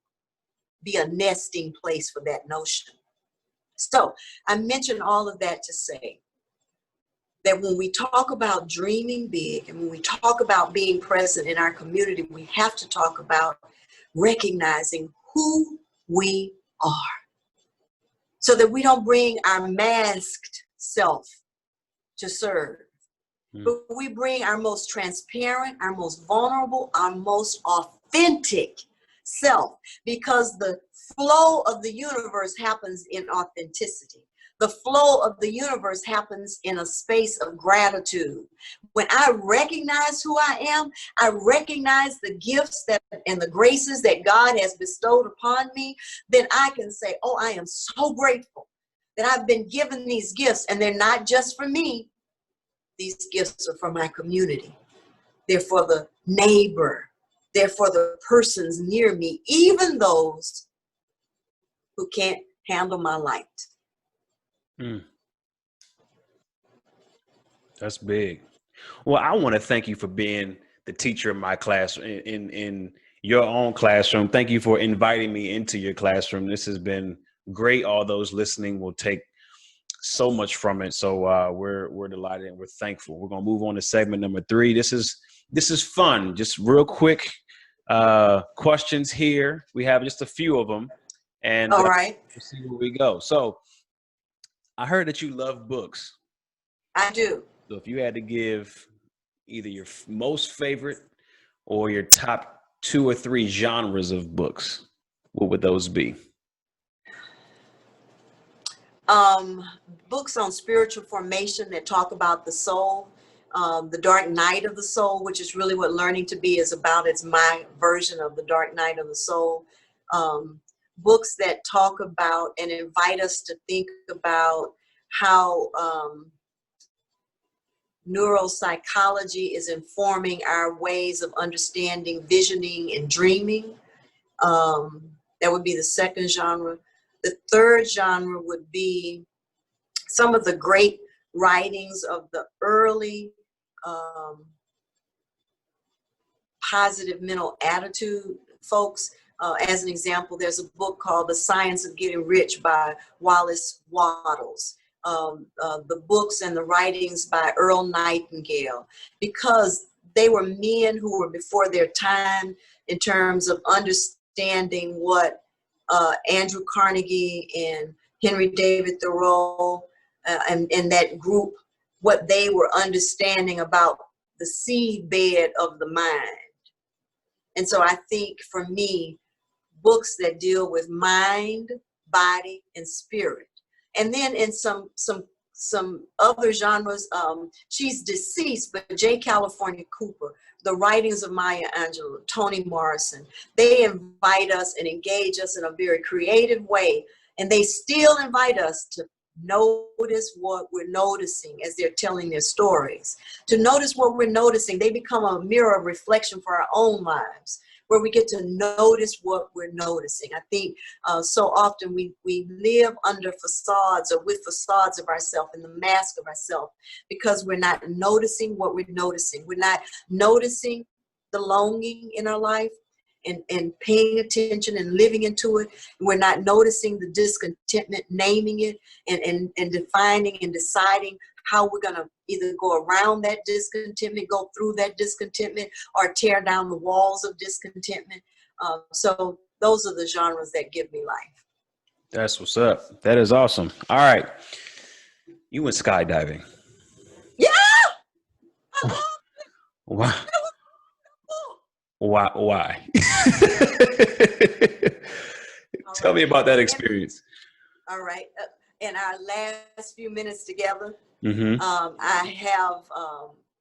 be a nesting place for that notion. So I mentioned all of that to say that when we talk about dreaming big and when we talk about being present in our community, we have to talk about recognizing who we are, so that we don't bring our masked self to serve, but we bring our most transparent, our most vulnerable, our most authentic self, because the flow of the universe happens in authenticity. The flow of the universe happens in a space of gratitude. When I recognize who I am, I recognize the gifts and the graces that God has bestowed upon me, then I can say, oh, I am so grateful that I've been given these gifts, and they're not just for me. These gifts are for my community. They're for the neighbor. They're for the persons near me, even those who can't handle my light. That's big. Well, I want to thank you for being the teacher in my class, in your own classroom. Thank you for inviting me into your classroom. This has been great. All those listening will take so much from it. So we're delighted and we're thankful. We're gonna move on to segment number 3. This is fun. Just real quick questions here. We have just a few of them, and all right, we'll see where we go. So I heard that you love books. I do. So if you had to give either your most favorite or your top 2 or 3 genres of books, what would those be? Um, Books on spiritual formation that talk about the soul, the dark night of the soul, which is really what Learning to Be is about. It's my version of the dark night of the soul. Books that talk about and invite us to think about how neuropsychology is informing our ways of understanding, visioning, and dreaming. That would be the second genre. The third genre would be some of the great writings of the early positive mental attitude folks. As an example, there's a book called The Science of Getting Rich by Wallace Wattles. The books and the writings by Earl Nightingale, because they were men who were before their time in terms of understanding what Andrew Carnegie and Henry David Thoreau and that group, what they were understanding about the seedbed of the mind. And so I think for me, books that deal with mind, body, and spirit. And then in some other genres, she's deceased, but J. California Cooper, the writings of Maya Angelou, Toni Morrison, they invite us and engage us in a very creative way. And they still invite us to notice what we're noticing as they're telling their stories. To notice what we're noticing, they become a mirror of reflection for our own lives, where we get to notice what we're noticing. I think so often we live under facades or with facades of ourselves and the mask of ourselves because we're not noticing what we're noticing. We're not noticing the longing in our life and paying attention and living into it. We're not noticing the discontentment, naming it and defining and deciding how we're going to either go around that discontentment, go through that discontentment, or tear down the walls of discontentment. So those are the genres that give me life. That's what's up. That is awesome. All right. You went skydiving. Yeah! Why? Why? Tell me about that experience. All right. In our last few minutes together, Mm-hmm. I have,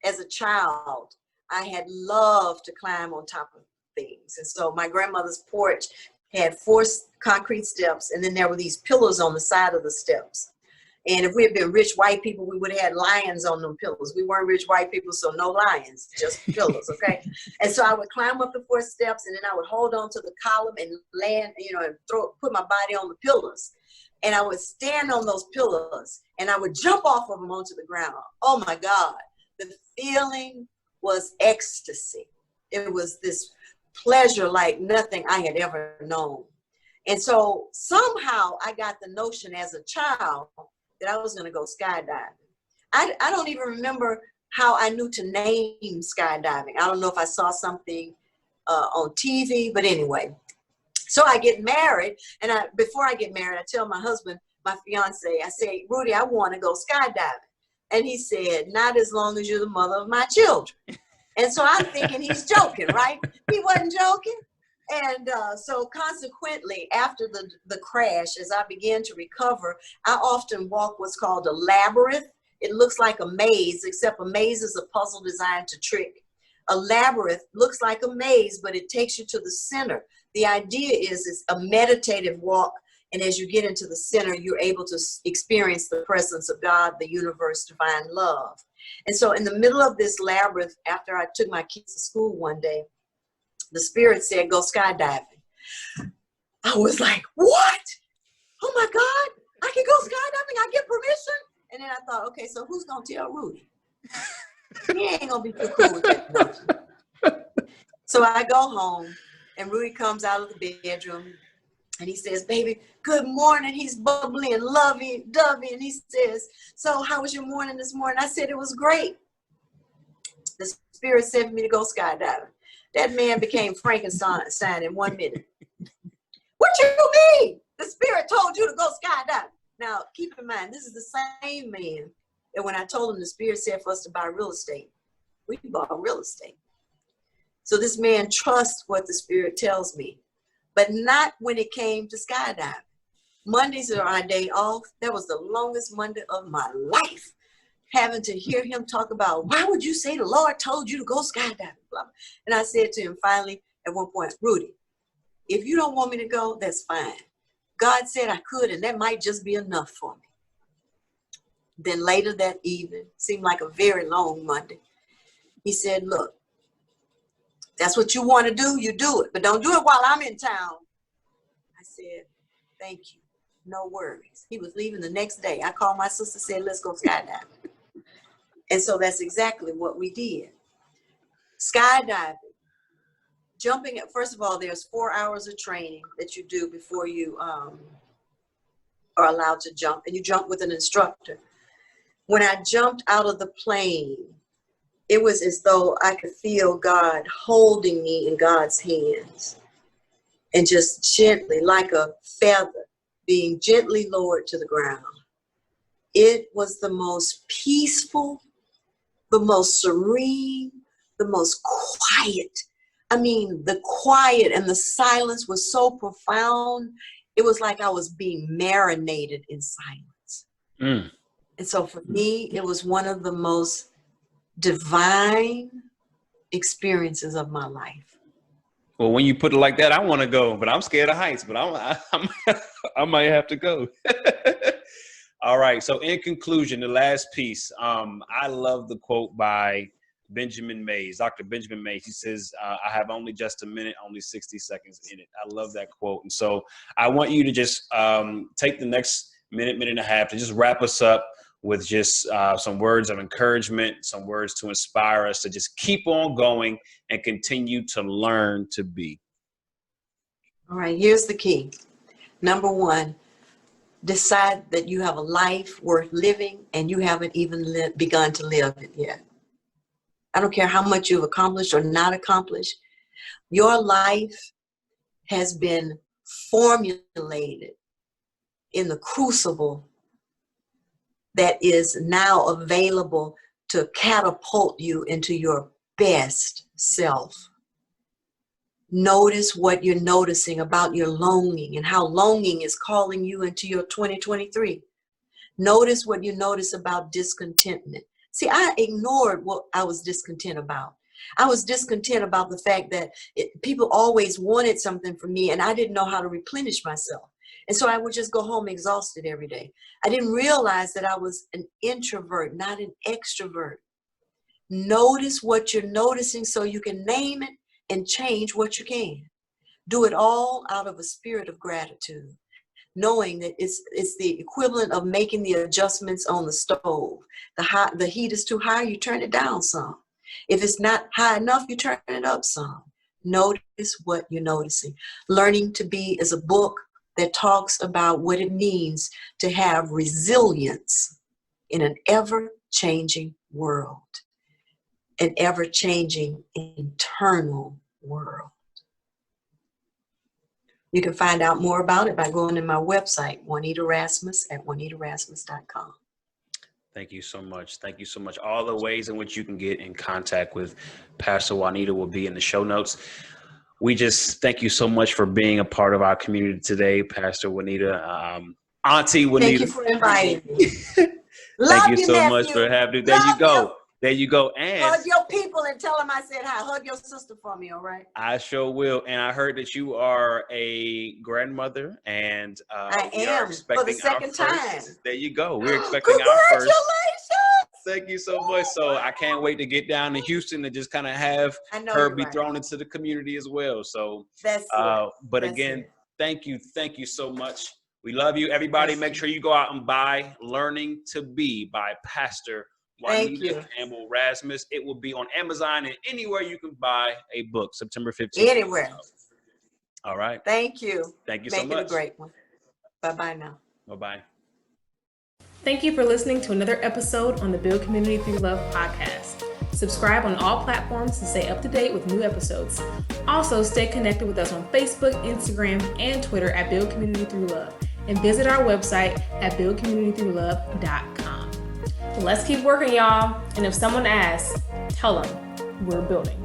as a child, I had loved to climb on top of things. And so my grandmother's porch had 4 concrete steps, and then there were these pillars on the side of the steps. And if we had been rich white people, we would have had lions on them pillars. We weren't rich white people, so no lions, just pillars, okay? And so I would climb up the 4 steps, and then I would hold on to the column and land, and put my body on the pillars. And I would stand on those pillars, and I would jump off of them onto the ground. Oh my God, the feeling was ecstasy. It was this pleasure like nothing I had ever known. And so somehow I got the notion as a child that I was going to go skydiving. I don't even remember how I knew to name skydiving. I don't know if I saw something on TV, but anyway. So I get married, and before I get married, I tell my husband, my fiance, I say, Rudy, I want to go skydiving. And he said, not as long as you're the mother of my children. And so I'm thinking he's joking, right? He wasn't joking. And so consequently, after the crash, as I began to recover, I often walk what's called a labyrinth. It looks like a maze, except a maze is a puzzle designed to trick. A labyrinth looks like a maze, but it takes you to the center. The idea is it's a meditative walk. And as you get into the center, you're able to experience the presence of God, the universe, divine love. And so in the middle of this labyrinth, after I took my kids to school one day, the Spirit said, go skydiving. I was like, what? Oh my God, I can go skydiving? I get permission? And then I thought, okay, so who's going to tell Rudy? He ain't going to be too cool with that. So I go home, and Rudy comes out of the bedroom, and he says, baby, good morning. He's bubbly and lovey-dovey, and he says, so how was your morning this morning? I said, it was great. The Spirit sent me to go skydiving. That man became Frankenstein in 1 minute. What you mean? The Spirit told you to go skydiving. Now, keep in mind, this is the same man that when I told him the Spirit said for us to buy real estate, we bought real estate. So this man trusts what the Spirit tells me, but not when it came to skydiving. Mondays are our day off. That was the longest Monday of my life. Having to hear him talk about, why would you say the Lord told you to go skydiving? Blah, blah. And I said to him finally at one point, Rudy, if you don't want me to go, that's fine. God said I could, and that might just be enough for me. Then later that evening, seemed like a very long Monday, he said, look, that's what you want to do, you do it, but don't do it while I'm in town. I said, thank you. No worries. He was leaving the next day. I called my sister, said, let's go skydiving. And so that's exactly what we did. Skydiving, jumping, first of all, there's 4 hours of training that you do before you are allowed to jump, and you jump with an instructor. When I jumped out of the plane, it was as though I could feel God holding me in God's hands and just gently, like a feather, being gently lowered to the ground. It was the most peaceful, the most serene, the most quiet. I mean, the quiet and the silence was so profound. It was like I was being marinated in silence. Mm. And so for me, it was one of the most divine experiences of my life. Well, when you put it like that, I want to go, but I'm scared of heights, but I might have to go. All right. So in conclusion, the last piece, I love the quote by Benjamin Mays, Dr. Benjamin Mays. He says, I have only just a minute, only 60 seconds in it. I love that quote. And so I want you to just take the next minute and a half to just wrap us up with just some words of encouragement, some words to inspire us to just keep on going and continue to learn to be. All right, here's the key. Number one, decide that you have a life worth living and you haven't even begun to live it yet. I don't care how much you've accomplished or not accomplished. Your life has been formulated in the crucible that is now available to catapult you into your best self. Notice what you're noticing about your longing and how longing is calling you into your 2023. Notice what you notice about discontentment. See, I ignored what I was discontent about. I was discontent about the fact that people always wanted something from me and I didn't know how to replenish myself. And so I would just go home exhausted every day. I didn't realize that I was an introvert, not an extrovert. Notice what you're noticing so you can name it and change what you can. Do it all out of a spirit of gratitude, knowing that it's the equivalent of making the adjustments on the stove. The heat is too high, you turn it down some. If it's not high enough, you turn it up some. Notice what you're noticing. Learning to Be is a book that talks about what it means to have resilience in an ever-changing world, an ever-changing internal world. You can find out more about it by going to my website, Juanita Rasmus at juanitarasmus.com. Thank you so much. Thank you so much. All the ways in which you can get in contact with Pastor Juanita will be in the show notes. We just thank you so much for being a part of our community today, Pastor Juanita, Auntie Juanita. Thank you for inviting me. Thank you so much for having me. There you go. There you go. And hug your people and tell them I said hi. Hug your sister for me, all right? I sure will. And I heard that you are a grandmother, and I am for the second time. There you go. We're expecting our first. Thank you so much. So I can't wait to get down to Houston and just kind of have her be thrown into the community as well. So that's it. But again, thank you so much. We love you. Everybody, make sure you go out and buy Learning to Be by Pastor Juanita Campbell Rasmus. It will be on Amazon and anywhere you can buy a book, September 15th. Anywhere. All right. Thank you. Thank you so much. Make it a great one. Bye-bye now. Bye-bye. Thank you for listening to another episode on the Build Community Through Love podcast. Subscribe on all platforms to stay up to date with new episodes. Also, stay connected with us on Facebook, Instagram, and Twitter at Build Community Through Love. And visit our website at buildcommunitythroughlove.com. Let's keep working, y'all. And if someone asks, tell them we're building.